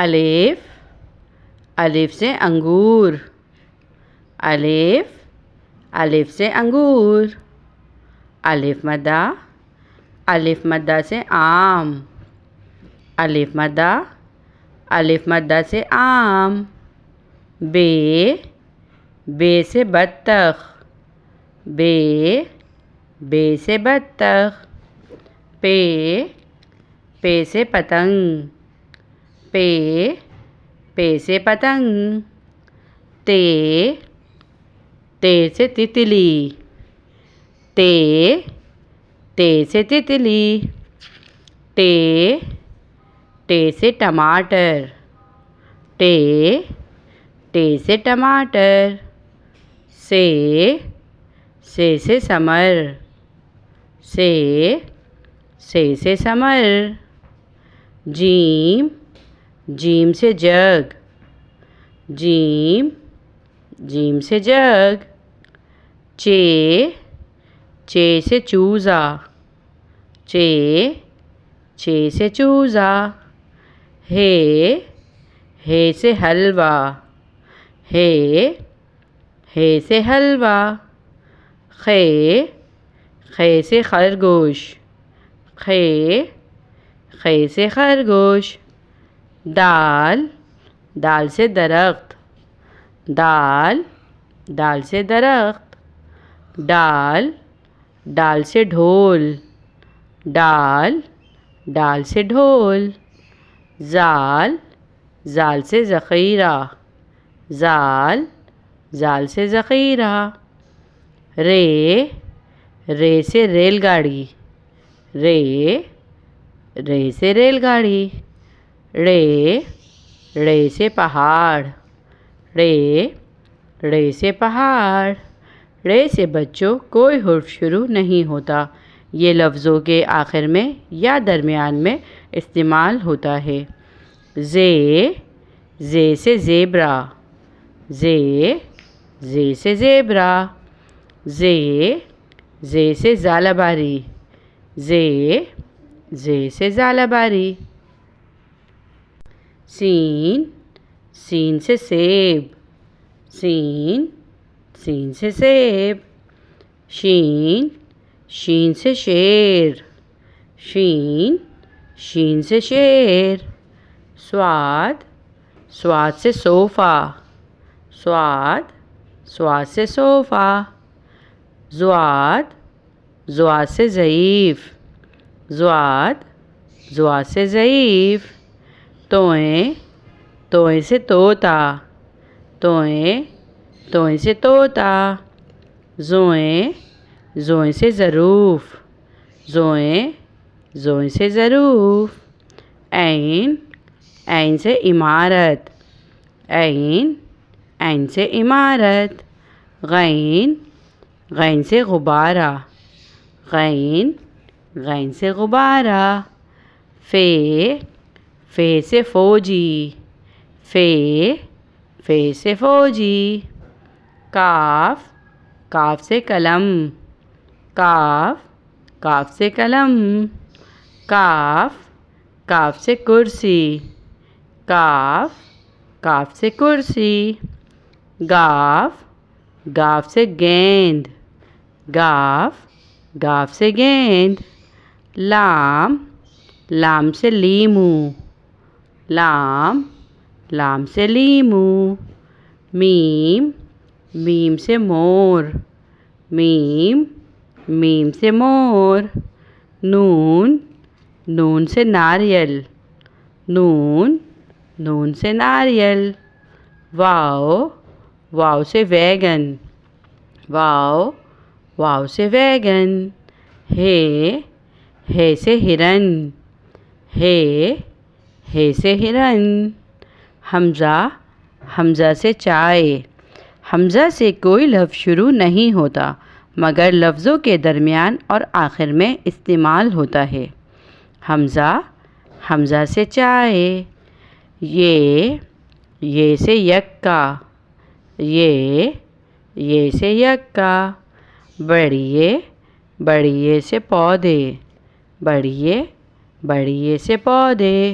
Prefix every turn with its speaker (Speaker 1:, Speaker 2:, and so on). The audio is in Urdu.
Speaker 1: الف، الف سے انگور، الف، الف سے انگور، الف مدہ، الف مدہ سے آم، الف مدہ، الف مدہ سے آم، بے، بے سے بطخ، بے، بے سے بطخ، پے، پے سے پتنگ، پے، پے سے پتنگ، تے، تے سے تتلی، تے، تے سے تتلی، ٹے، ٹے سے ٹماٹر، ٹے، ٹے سے ٹماٹر، سے، سے ثمر، سے سے ثمر، جیم، جیم سے جگ، جیم، جیم سے جگ، چے، چے سے چوزا، چے، چے سے چوزا، ہے، ہے سے حلوہ، ہے، ہے سے حلوہ، خے، خے سے خرگوش، خے، خے سے خرگوش، دال، دال سے درخت، دال، دال سے درخت، ڈال، ڈال سے ڈھول، ڈال، ڈال سے ڈھول، زال، زال سے ذخیرہ، زال، زال سے ذخیرہ، رے، رے سے ریل گاڑی، رے، رے سے ریل گاڑی، ڑے، ڑے سے پہاڑ، ڑے، ڑے سے پہاڑ، ڑے سے بچوں کوئی حرف شروع نہیں ہوتا، یہ لفظوں کے آخر میں یا درمیان میں استعمال ہوتا ہے۔ زے، زے سے زیبرا، زے، زے سے زیبرا، زے، زے سے زالہ باری، زے، زے سے زالہ باری، سین، سین سے سیب، سین، سین سے سیب، شین، شین سے شیر، شین، شین سے شیر، صاد، صاد سے صوفہ، صاد، صاد سے صوفہ، ضاد، ضاد سے ضعیف، ضاد، ضاد سے ضعیف، توئیں، توئیں سے طوطا، توئیں، توئیں سے طوطا، زوئیں، زوئیں سے ظروف، زوئیں، زوئیں سے ظروف، عین، عین سے عمارت، عین، عین سے عمارت، غین، غین سے غبارہ، غین، غین سے غبارہ، فے، فے سے فوجی، فے، فے سے فوجی، کاف، کاف سے قلم، کاف، کاف سے قلم، کاف، کاف سے کرسی، کاف، کاف سے کرسی، گاف، گاف سے گیند، گاف، گاف سے گیند، لام، لام سے لیمو، لام، لام سے لیمو، میم، میم سے مور، میم، میم سے مور، نون، نون سے ناریل، نون، نون سے ناریل، واو، واو سے ویگن، واو، واو سے ویگن، ہے سے ہرن، ہے سے ہرن، حمزہ، حمزہ سے چائے، حمزہ سے کوئی لفظ شروع نہیں ہوتا مگر لفظوں کے درمیان اور آخر میں استعمال ہوتا ہے۔ حمزہ، حمزہ سے چائے، یہ سے یکا، یہ سے یکا، بڑھئے، بڑھئے سے پودے، بڑھئے، بڑھئے سے پودے،